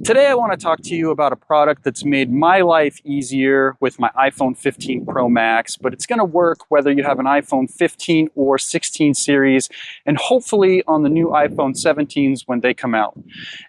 Today I want to talk to you about a product that's made my life easier with my iPhone 15 Pro Max, but it's going to work whether you have an iPhone 15 or 16 series, and hopefully on the new iPhone 17s when they come out.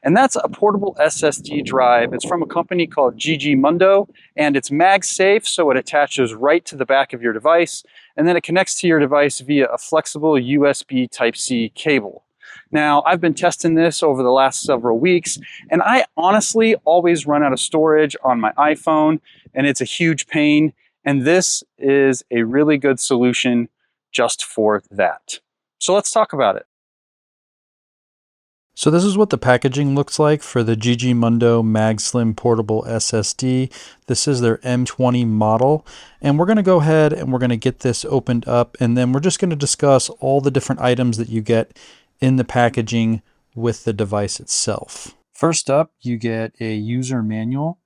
And that's a portable SSD drive. It's from a company called GiGimundo, and it's MagSafe, so it attaches right to the back of your device, and then it connects to your device via a flexible USB Type-C cable. Now, I've been testing this over the last several weeks, and I honestly always run out of storage on my iPhone, and it's a huge pain, and this is a really good solution just for that. So let's talk about it. So this is what the packaging looks like for the GiGimundo MagSlim Portable SSD. This is their M20 model, and we're going to go ahead and we're going to get this opened up, and then we're just going to discuss all the different items that you get in the packaging with the device itself. First up, you get a user manual,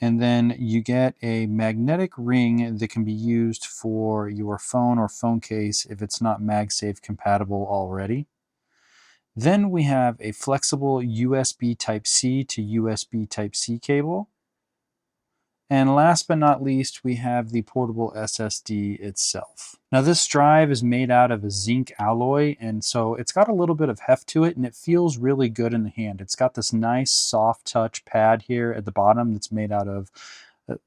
and then you get a magnetic ring that can be used for your phone or phone case if it's not MagSafe compatible already. Then we have a flexible USB Type-C to USB Type-C cable. And last but not least, we have the portable SSD itself. Now this drive is made out of a zinc alloy, and so it's got a little bit of heft to it, and it feels really good in the hand. It's got this nice soft touch pad here at the bottom that's made out of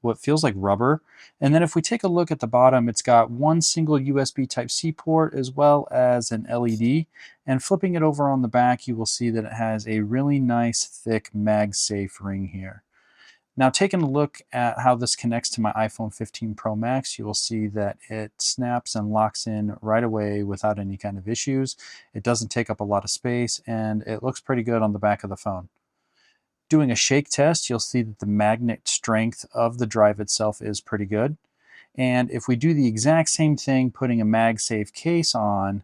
what feels like rubber. And then if we take a look at the bottom, it's got one single USB Type-C port as well as an LED. And flipping it over on the back, you will see that it has a really nice thick MagSafe ring here. Now, taking a look at how this connects to my iPhone 15 Pro Max, you will see that it snaps and locks in right away without any kind of issues. It doesn't take up a lot of space, and it looks pretty good on the back of the phone. Doing a shake test, you'll see that the magnet strength of the drive itself is pretty good. And if we do the exact same thing, putting a MagSafe case on,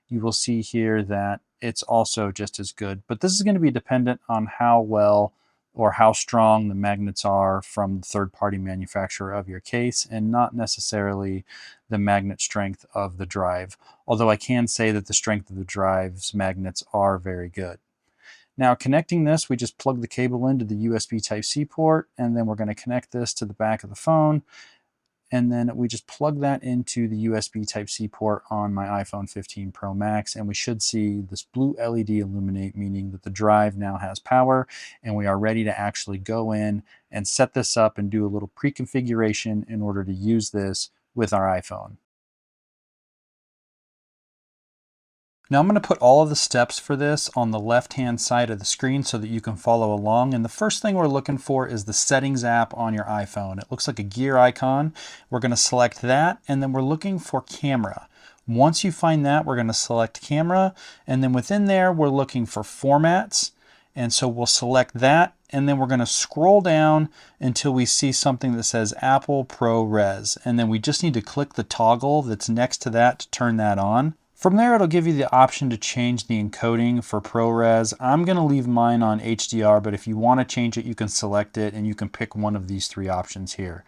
you will see here that it's also just as good. But this is going to be dependent on how well or how strong the magnets are from the third-party manufacturer of your case, and not necessarily the magnet strength of the drive. Although I can say that the strength of the drive's magnets are very good. Now, connecting this, we just plug the cable into the USB Type-C port, and then we're going to connect this to the back of the phone, and then we just plug that into the USB Type-C port on my iPhone 15 Pro Max, and we should see this blue LED illuminate, meaning that the drive now has power, and we are ready to actually go in and set this up and do a little pre-configuration in order to use this with our iPhone. Now I'm going to put all of the steps for this on the left-hand side of the screen so that you can follow along. And the first thing we're looking for is the Settings app on your iPhone. It looks like a gear icon. We're going to select that, and then we're looking for camera. Once you find that, we're going to select camera, and then within there we're looking for formats. And so we'll select that, and then we're going to scroll down until we see something that says Apple ProRes. And then we just need to click the toggle that's next to that to turn that on. From there, it'll give you the option to change the encoding for ProRes. I'm going to leave mine on HDR, but if you want to change it, you can select it, and you can pick one of these three options here.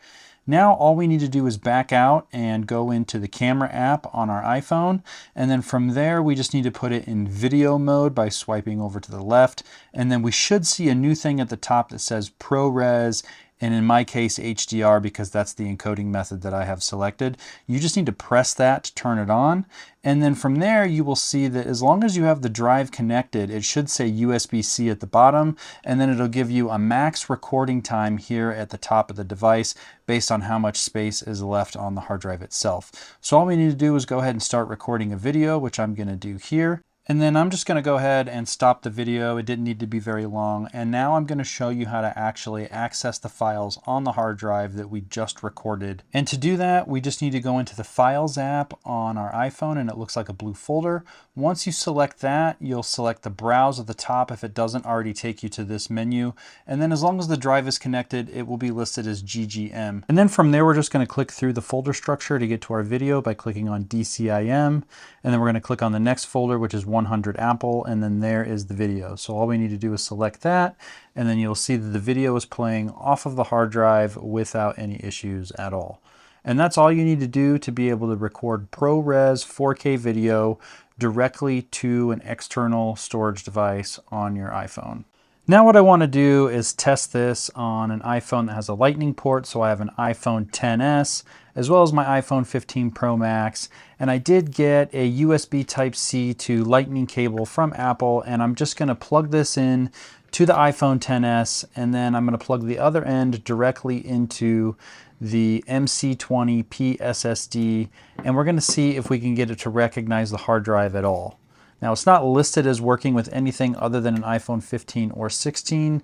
Now, all we need to do is back out and go into the camera app on our iPhone, and then from there, we just need to put it in video mode by swiping over to the left, and then we should see a new thing at the top that says ProRes, and in my case HDR, because that's the encoding method that I have selected. You just need to press that to turn it on, and then from there you will see that as long as you have the drive connected, it should say USB-C at the bottom, and then it'll give you a max recording time here at the top of the device based on how much space is left on the hard drive itself. So all we need to do is go ahead and start recording a video, which I'm going to do here. And then I'm just going to go ahead and stop the video. It didn't need to be very long. And now I'm going to show you how to actually access the files on the hard drive that we just recorded. And to do that, we just need to go into the Files app on our iPhone, and it looks like a blue folder. Once you select that, you'll select the Browse at the top if it doesn't already take you to this menu. And then as long as the drive is connected, it will be listed as GGM. And then from there, we're just going to click through the folder structure to get to our video by clicking on DCIM. And then we're going to click on the next folder, which is 100 Apple, and then there is the video. So all we need to do is select that, and then you'll see that the video is playing off of the hard drive without any issues at all. And that's all you need to do to be able to record ProRes 4K video directly to an external storage device on your iPhone. Now what I want to do is test this on an iPhone that has a lightning port. So I have an iPhone XS as well as my iPhone 15 Pro Max. And I did get a USB Type-C to lightning cable from Apple. And I'm just going to plug this in to the iPhone XS. And then I'm going to plug the other end directly into the M20 PSSD. And we're going to see if we can get it to recognize the hard drive at all. Now it's not listed as working with anything other than an iPhone 15 or 16.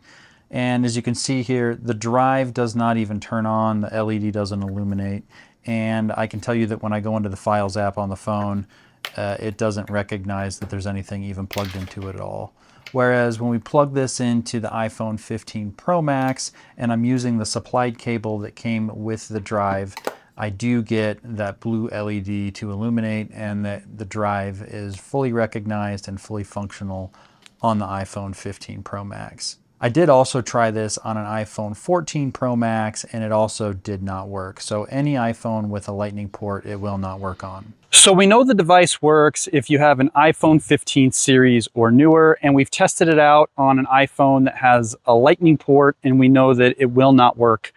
And as you can see here, the drive does not even turn on, the LED doesn't illuminate. And I can tell you that when I go into the Files app on the phone, it doesn't recognize that there's anything even plugged into it at all. Whereas when we plug this into the iPhone 15 Pro Max and I'm using the supplied cable that came with the drive, I do get that blue LED to illuminate and that the drive is fully recognized and fully functional on the iPhone 15 Pro Max. I did also try this on an iPhone 14 Pro Max and it also did not work. So any iPhone with a lightning port, it will not work on. So we know the device works if you have an iPhone 15 series or newer, and we've tested it out on an iPhone that has a lightning port, and we know that it will not work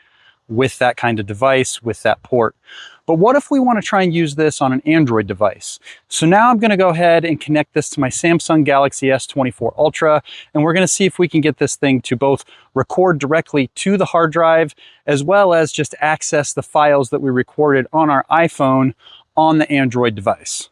with that kind of device, with that port. But what if we want to try and use this on an Android device? So now I'm going to go ahead and connect this to my Samsung Galaxy S24 Ultra, and we're going to see if we can get this thing to both record directly to the hard drive, as well as just access the files that we recorded on our iPhone on the Android device.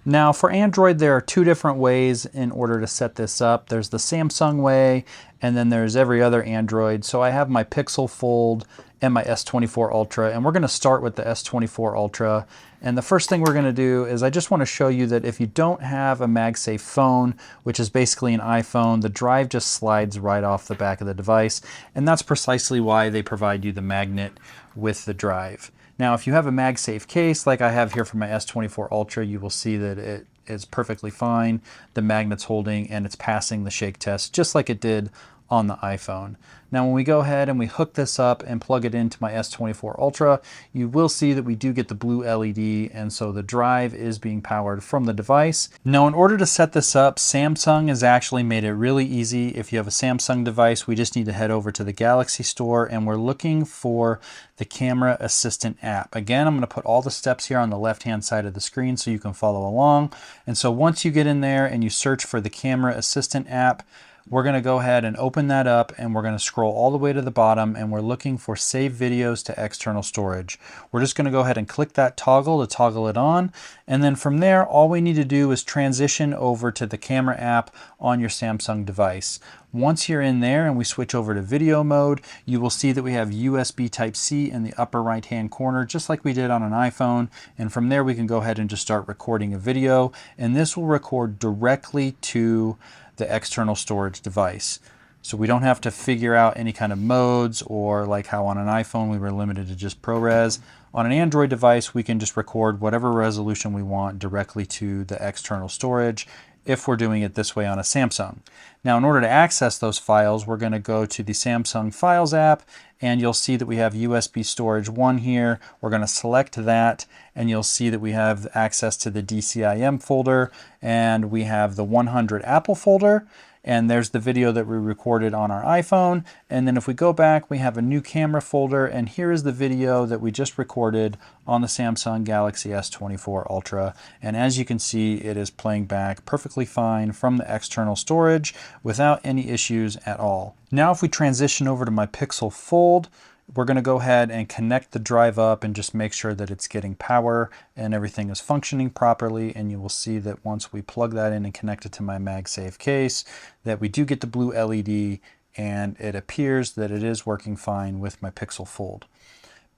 Now for Android, there are two different ways in order to set this up. There's the Samsung way, and then there's every other Android. So I have my Pixel Fold and my S24 Ultra, and we're going to start with the S24 Ultra. And the first thing we're going to do is I just want to show you that if you don't have a MagSafe phone, which is basically an iPhone, the drive just slides right off the back of the device. And that's precisely why they provide you the magnet with the drive. Now, if you have a MagSafe case like I have here for my S24 Ultra, you will see that it is perfectly fine. The magnet's holding and it's passing the shake test just like it did on the iPhone. Now when we go ahead and we hook this up and plug it into my S24 Ultra, you will see that we do get the blue LED, and so the drive is being powered from the device. Now in order to set this up, Samsung has actually made it really easy. If you have a Samsung device, we just need to head over to the Galaxy Store and we're looking for the Camera Assistant app. Again, I'm going to put all the steps here on the left-hand side of the screen so you can follow along. And so once you get in there and you search for the Camera Assistant app, we're going to go ahead and open that up and we're going to scroll all the way to the bottom and we're looking for save videos to external storage. We're just going to go ahead and click that toggle to toggle it on, and then from there all we need to do is transition over to the camera app on your Samsung device. Once you're in there and we switch over to video mode, you will see that we have USB Type-C in the upper right hand corner just like we did on an iPhone, and from there we can go ahead and just start recording a video, and this will record directly to the external storage device. So we don't have to figure out any kind of modes, or like how on an iPhone we were limited to just ProRes. On an Android device we can just record whatever resolution we want directly to the external storage if we're doing it this way on a Samsung. Now in order to access those files, we're going to go to the Samsung Files app and you'll see that we have USB storage 1 here. We're going to select that and you'll see that we have access to the DCIM folder and we have the 100 Apple folder. And there's the video that we recorded on our iPhone. And then if we go back, we have a new camera folder, and here is the video that we just recorded on the Samsung Galaxy S24 Ultra. And as you can see, it is playing back perfectly fine from the external storage without any issues at all. Now if we transition over to my Pixel Fold, we're going to go ahead and connect the drive up and just make sure that it's getting power and everything is functioning properly. And you will see that once we plug that in and connect it to my MagSafe case, that we do get the blue LED and it appears that it is working fine with my Pixel Fold.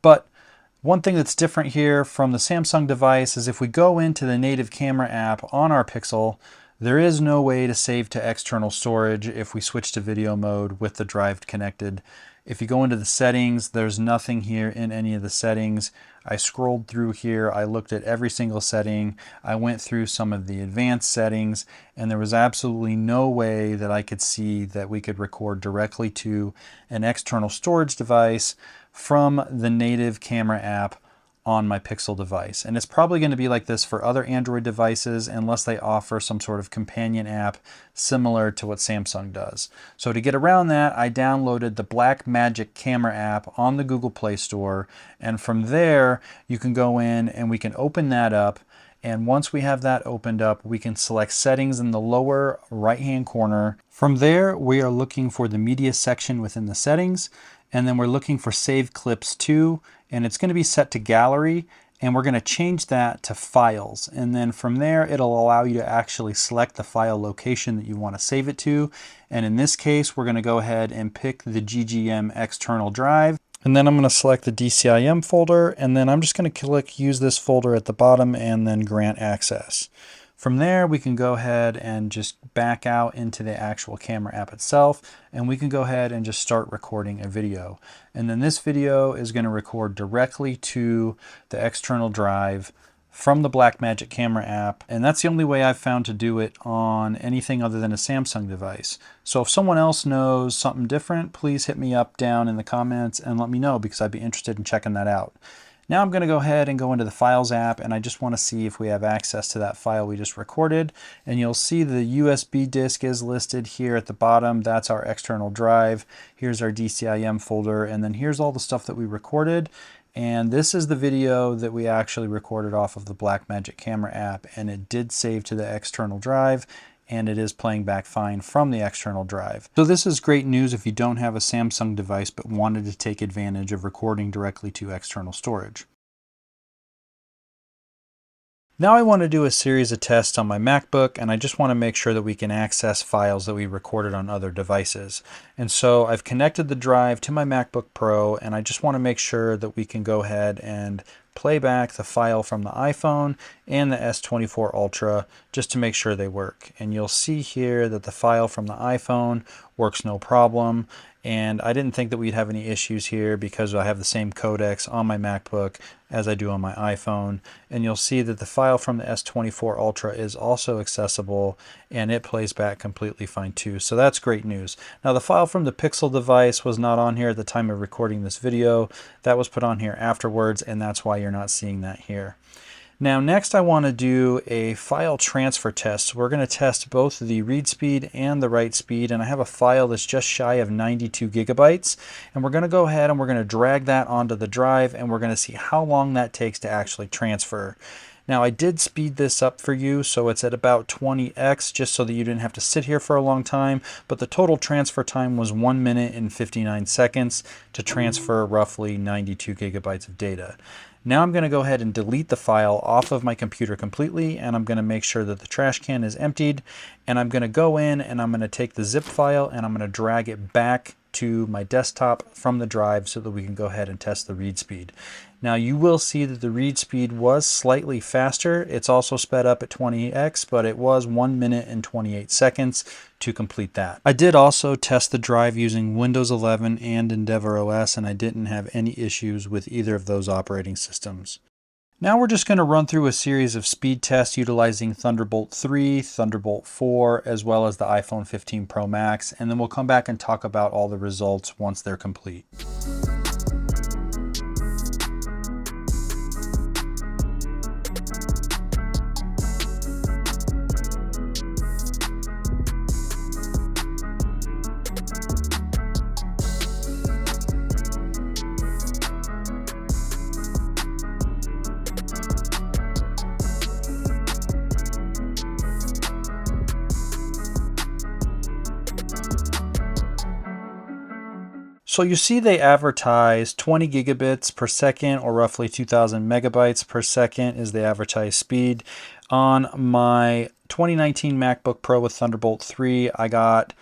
But one thing that's different here from the Samsung device is if we go into the native camera app on our Pixel, there is no way to save to external storage if we switch to video mode with the drive connected. If you go into the settings, there's nothing here in any of the settings. I scrolled through here, I looked at every single setting, I went through some of the advanced settings, and there was absolutely no way that I could see that we could record directly to an external storage device from the native camera app on my Pixel device. And it's probably going to be like this for other Android devices unless they offer some sort of companion app similar to what Samsung does. So to get around that, I downloaded the Blackmagic camera app on the Google Play Store. And from there, you can go in and we can open that up. And once we have that opened up, we can select settings in the lower right-hand corner. From there, we are looking for the media section within the settings. And then we're looking for save clips to, and it's going to be set to gallery, and we're going to change that to files. And then from there, it'll allow you to actually select the file location that you want to save it to. And in this case, we're going to go ahead and pick the GGM external drive. And then I'm going to select the DCIM folder, and then I'm just going to click use this folder at the bottom and then grant access. From there, we can go ahead and just back out into the actual camera app itself, and we can go ahead and just start recording a video. And then this video is going to record directly to the external drive from the Blackmagic camera app, and that's the only way I've found to do it on anything other than a Samsung device. So if someone else knows something different, please hit me up down in the comments and let me know, because I'd be interested in checking that out. Now I'm going to go ahead and go into the Files app, and I just want to see if we have access to that file we just recorded. And you'll see the USB disk is listed here at the bottom. That's our external drive. Here's our DCIM folder, and then here's all the stuff that we recorded. And this is the video that we actually recorded off of the Blackmagic camera app, and it did save to the external drive, and it is playing back fine from the external drive. So this is great news if you don't have a Samsung device but wanted to take advantage of recording directly to external storage. Now I want to do a series of tests on my MacBook, and I just want to make sure that we can access files that we recorded on other devices. And so I've connected the drive to my MacBook Pro, and I just want to make sure that we can go ahead and play back the file from the iPhone and the S24 Ultra just to make sure they work. And you'll see here that the file from the iPhone works no problem. And I didn't think that we'd have any issues here because I have the same codecs on my MacBook as I do on my iPhone. And you'll see that the file from the S24 Ultra is also accessible, and it plays back completely fine too. So that's great news. Now the file from the Pixel device was not on here at the time of recording this video. That was put on here afterwards, and that's why you're not seeing that here. Now next I want to do a file transfer test. So we're going to test both the read speed and the write speed, and I have a file that's just shy of 92 gigabytes, and we're going to go ahead and we're going to drag that onto the drive, and we're going to see how long that takes to actually transfer. Now I did speed this up for you, so it's at about 20x, just so that you didn't have to sit here for a long time, but the total transfer time was 1 minute and 59 seconds to transfer roughly 92 gigabytes of data. Now I'm going to go ahead and delete the file off of my computer completely, and I'm going to make sure that the trash can is emptied, and I'm going to go in and I'm going to take the zip file and I'm going to drag it back to my desktop from the drive so that we can go ahead and test the read speed. Now you will see that the read speed was slightly faster. It's also sped up at 20x, but it was 1 minute and 28 seconds to complete that. I did also test the drive using Windows 11 and Endeavour OS, and I didn't have any issues with either of those operating systems. Now we're just going to run through a series of speed tests utilizing Thunderbolt 3, Thunderbolt 4, as well as the iPhone 15 Pro Max, and then we'll come back and talk about all the results once they're complete. So you see they advertise 20 gigabits per second, or roughly 2000 megabytes per second is the advertised speed. On my 2019 MacBook Pro with Thunderbolt 3, I got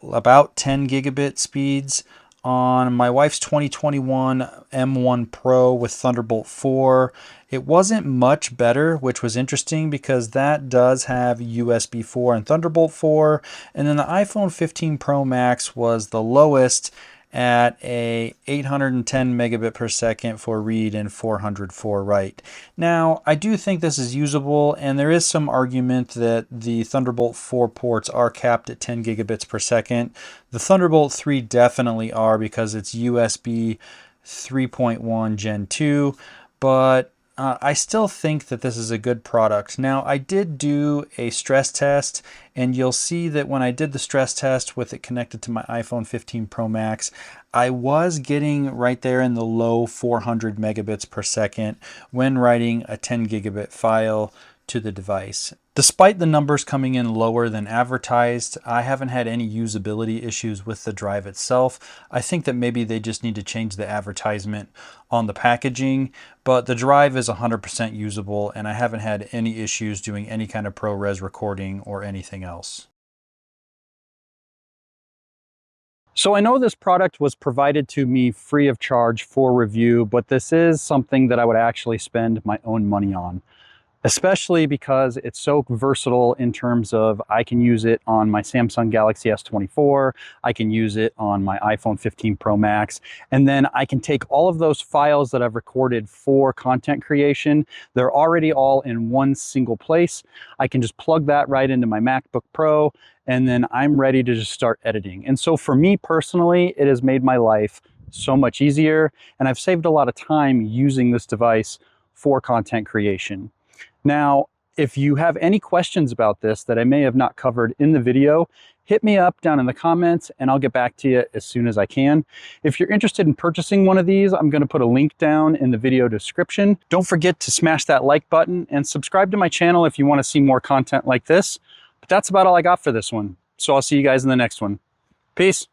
about 10 gigabit speeds. On my wife's 2021 M1 Pro with Thunderbolt 4, it wasn't much better, which was interesting because that does have USB 4 and Thunderbolt 4. And then the iPhone 15 Pro Max was the lowest at a 810 megabit per second for read and 400 for write. Now, I do think this is usable, and there is some argument that the Thunderbolt 4 ports are capped at 10 gigabits per second. The Thunderbolt 3 definitely are because it's USB 3.1 Gen 2. but I still think that this is a good product. Now, I did do a stress test, and you'll see that when I did the stress test with it connected to my iPhone 15 Pro Max, I was getting right there in the low 400 megabits per second when writing a 10 gigabit file to the device. Despite the numbers coming in lower than advertised, I haven't had any usability issues with the drive itself. I think that maybe they just need to change the advertisement on the packaging, but the drive is 100% usable, and I haven't had any issues doing any kind of ProRes recording or anything else. So I know this product was provided to me free of charge for review, but this is something that I would actually spend my own money on, especially because it's so versatile in terms of I can use it on my Samsung Galaxy S24, I can use it on my iPhone 15 Pro Max, and then I can take all of those files that I've recorded for content creation. They're already all in one single place. I can just plug that right into my MacBook Pro, and then I'm ready to just start editing. And so for me personally, it has made my life so much easier, and I've saved a lot of time using this device for content creation. Now, if you have any questions about this that I may have not covered in the video, hit me up down in the comments and I'll get back to you as soon as I can. If you're interested in purchasing one of these, I'm going to put a link down in the video description. Don't forget to smash that like button and subscribe to my channel if you want to see more content like this. But that's about all I got for this one. So I'll see you guys in the next one. Peace.